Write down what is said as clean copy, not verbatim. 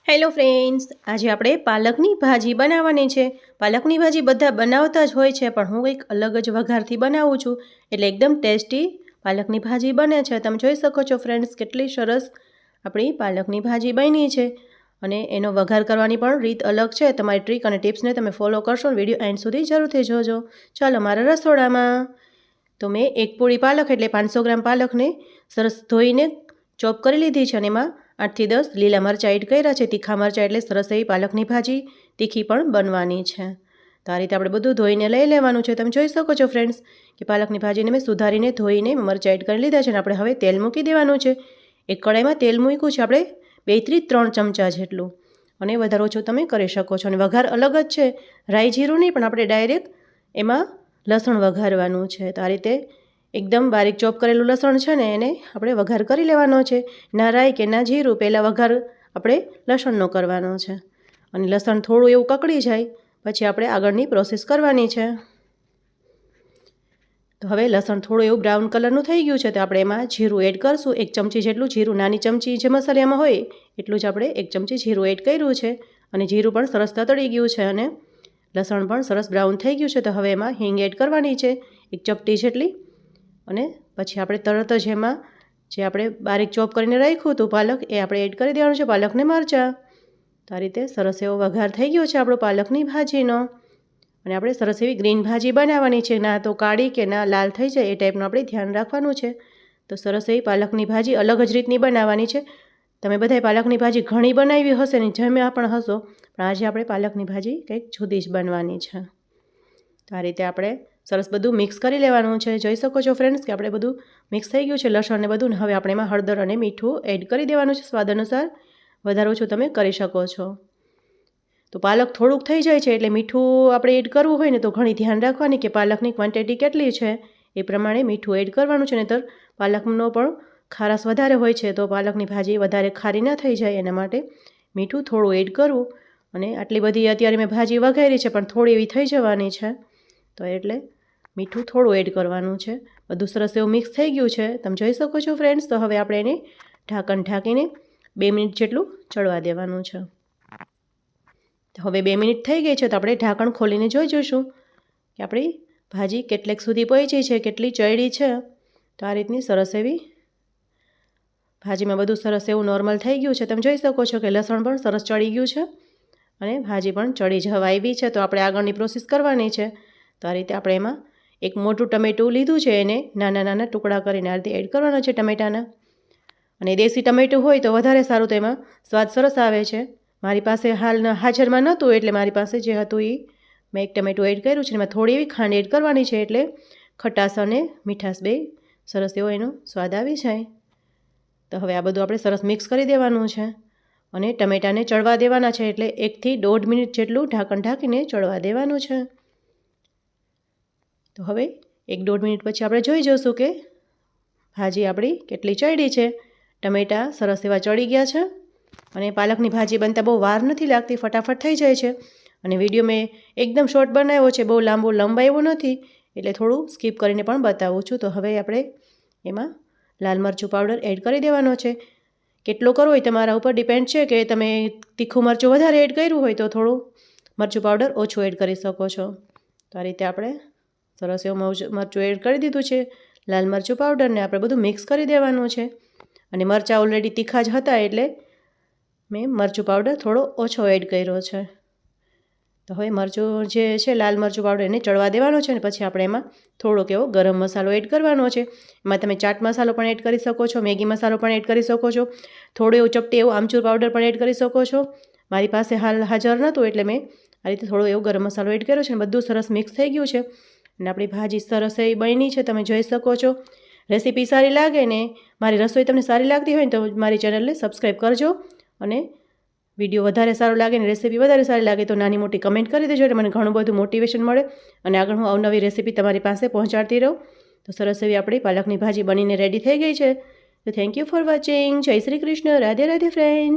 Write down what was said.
Hello friends, આજે આપણે પાલકની ભાજી બનાવવાની છે। પાલકની ભાજી બધા બનાવતા જ હોય છે, પણ હું કંઈક અલગ જ વઘારથી બનાવું છું, એટલે એકદમ ટેસ્ટી પાલકની ભાજી બને છે। તમે જોઈ શકો છો ફ્રેન્ડ્સ, કેટલી સરસ આપણી પાલકની ભાજી બની છે। અને એનો વઘાર કરવાની પણ રીત અલગ છે। તમારી ટ્રીક અને ટિપ્સને તમે ફોલો કરશો, વિડીયો એન્ડ સુધી જરૂરથી જોજો। ચાલો મારા રસોડામાં તો મેં એક પૂરી પાલક એટલે 500 ગ્રામ પાલકને સરસ ધોઈને ચોપ કરી લીધી છે, અને એમાં 8 થી 10 લીલા મરચાં એડ કર્યા છે। તીખા મરચાં એટલે સરસ એવી પાલકની ભાજી તીખી પણ બનવાની છે। તો આ રીતે આપણે બધું ધોઈને લઈ લેવાનું છે। તમે જોઈ શકો છો ફ્રેન્ડ્સ કે પાલકની ભાજીને મેં સુધારીને ધોઈને મરચાં એડ કરી લીધા છે, અને આપણે હવે તેલ મૂકી દેવાનું છે। એક કડાઈમાં તેલ મૂક્યું છે આપણે 2 થી 3 ચમચા જેટલું, અને વધારે ઓછું તમે કરી શકો છો। અને વઘાર અલગ જ છે, રાઈ જીરું નહીં, પણ આપણે ડાયરેક્ટ એમાં લસણ વઘારવાનું છે। તો આ રીતે એકદમ બારીક ચોપ કરેલું લસણ છે ને, એને આપણે વઘાર કરી લેવાનો છે। ના રાઈ કે ના જીરું, પહેલાં વઘાર આપણે લસણનો કરવાનો છે, અને લસણ થોડું એવું કકડી જાય પછી આપણે આગળની પ્રોસેસ કરવાની છે। તો હવે લસણ થોડું એવું બ્રાઉન કલરનું થઈ ગયું છે, તો આપણે એમાં જીરું એડ કરશું। 1 ચમચી જેટલું જીરું, નાની ચમચી જે મસાલામાં હોય એટલું જ આપણે 1 ચમચી જીરું એડ કર્યું છે, અને જીરું પણ સરસ તતડી ગયું છે, અને લસણ પણ સરસ બ્રાઉન થઈ ગયું છે। તો હવે એમાં હિંગ એડ કરવાની છે 1 ચપટી જેટલી, અને પછી આપણે તરત જ એમાં જે આપણે બારીક ચોપ કરીને રાખ્યું હતું પાલક, એ આપણે એડ કરી દેવાનું છે, પાલકને મરચાં। તો આ રીતે સરસ એવો વઘાર થઈ ગયો છે આપણો પાલકની ભાજીનો, અને આપણે સરસ એવી ગ્રીન ભાજી બનાવવાની છે, ના તો કાળી કે ના લાલ થઈ જાય એ ટાઈપનું આપણે ધ્યાન રાખવાનું છે। તો સરસ એવી પાલકની ભાજી અલગ જ રીતની બનાવવાની છે। તમે બધાય પાલકની ભાજી ઘણી બનાવી હશે ને જમ્યા પણ હશો, પણ આજે આપણે પાલકની ભાજી કંઈક જુદી જ બનવાની છે। તો આ રીતે આપણે સરસ બધું મિક્સ કરી લેવાનું છે। જોઈ શકો છો ફ્રેન્ડ્સ કે આપણે બધું મિક્સ થઈ ગયું છે, લસણ ને બધું। હવે આપણે એમાં હળદર અને મીઠું એડ કરી દેવાનું છે, સ્વાદ અનુસાર વધારે ઓછું તમે કરી શકો છો। તો પાલક થોડુંક થઈ જાય છે એટલે મીઠું આપણે એડ કરવું હોય ને તો ઘણી ધ્યાન રાખવાની કે પાલકની ક્વોન્ટિટી કેટલી છે એ પ્રમાણે મીઠું એડ કરવાનું છે, નહીંતર પાલકનો પણ ખારાશ વધારે હોય છે, તો પાલકની ભાજી વધારે ખારી ન થઈ જાય એના માટે મીઠું થોડું એડ કરવું। અને આટલી બધી અત્યારે મેં ભાજી વઘારી છે, પણ થોડી એવી થઈ જવાની છે, તો એટલે મીઠું થોડું એડ કરવાનું છે। બધું સરસ એવું મિક્સ થઈ ગયું છે, તમે જોઈ શકો છો ફ્રેન્ડ્સ। તો હવે આપણે એને ઢાંકણ ઢાંકીને 2 મિનિટ જેટલું ચડવા દેવાનું છે। તો હવે 2 મિનિટ થઈ ગઈ છે, તો આપણે ઢાંકણ ખોલીને જોઈ જોઈશું કે આપણી ભાજી કેટલેક સુધી પહોંચી છે, કેટલી ચડી છે। તો આ રીતની સરસ એવી ભાજીમાં બધું સરસ એવું નોર્મલ થઈ ગયું છે। તમે જોઈ શકો છો કે લસણ પણ સરસ ચડી ગયું છે, અને ભાજી પણ ચડી જવા આવી છે। તો આપણે આગળની પ્રોસેસ કરવાની છે। તો આ રીતે આપણે એમાં એક મોટું ટમેટું લીધું છે, એને નાના નાના ટુકડા કરીને આ રીતે એડ કરવાનો છે ટમેટાના, અને દેશી ટમેટું હોય તો વધારે સારું, તો એમાં સ્વાદ સરસ આવે છે। મારી પાસે હાલ હાજરમાં નહોતું એટલે મારી પાસે જે હતું એ મેં એક ટમેટું એડ કર્યું છે। એમાં થોડી એવી ખાંડ એડ કરવાની છે, એટલે ખટાશ અને મીઠાશ બે સરસ એવો એનો સ્વાદ આવી જાય। તો હવે આ બધું આપણે સરસ મિક્સ કરી દેવાનું છે, અને ટમેટાને ચડવા દેવાના છે, એટલે 1 થી 1.5 મિનિટ જેટલું ઢાંકણ ઢાંકીને ચડવા દેવાનું છે। તો હવે 1-1.5 મિનિટ પછી આપણે જોઈ જોઈશું કે ભાજી આપણી કેટલી ચડી છે। ટમેટાં સરસ એવા ચડી ગયા છે, અને પાલકની ભાજી બનતા બહુ વાર નથી લાગતી, ફટાફટ થઈ જાય છે। અને વિડીયો મેં એકદમ શોર્ટ બનાવ્યો છે, બહુ લાંબો લંબાવ્યો નથી, એટલે થોડું સ્કીપ કરીને પણ બતાવું છું। તો હવે આપણે એમાં લાલ મરચું પાવડર એડ કરી દેવાનો છે। કેટલો કરવો હોય તમારા ઉપર ડિપેન્ડ છે, કે તમે તીખું મરચું વધારે એડ કર્યું હોય તો થોડું મરચું પાવડર ઓછું એડ કરી શકો છો। તો આ રીતે આપણે સરસ એવું મરચું એડ કરી દીધું છે, લાલ મરચું પાવડરને આપણે બધું મિક્સ કરી દેવાનું છે। અને મરચાં ઓલરેડી તીખા જ હતા એટલે મેં મરચું પાવડર થોડો ઓછો એડ કર્યો છે। તો હવે મરચું જે છે લાલ મરચું પાવડર એને ચડવા દેવાનો છે, અને પછી આપણે એમાં થોડોક એવો ગરમ મસાલો એડ કરવાનો છે। એમાં તમે ચાટ મસાલો પણ એડ કરી શકો છો, મેગી મસાલો પણ એડ કરી શકો છો, થોડું એવું ચપટી એવું આમચૂર પાવડર પણ એડ કરી શકો છો। મારી પાસે હાલ હાજર નહોતું એટલે મેં આ રીતે થોડો એવો ગરમ મસાલો એડ કર્યો છે, અને બધું સરસ મિક્સ થઈ ગયું છે, અને આપણી ભાજી સરસ એવી બની છે, તમે જોઈ શકો છો। રેસીપી સારી લાગે ને મારી રસોઈ તમને સારી લાગતી હોય ને તો મારી ચેનલને સબસ્ક્રાઈબ કરજો, અને વિડીયો વધારે સારો લાગે ને રેસીપી વધારે સારી લાગે તો નાની મોટી કમેન્ટ કરી દેજો, એટલે મને ઘણું બધું મોટિવેશન મળે, અને આગળ હું અવનવી રેસીપી તમારી પાસે પહોંચાડતી રહું। તો સરસ એવી આપણી પાલકની ભાજી બનીને રેડી થઈ ગઈ છે। તો થેન્ક યુ ફોર વોચિંગ। જય શ્રી કૃષ્ણ, રાધે રાધે ફ્રેન્ડ।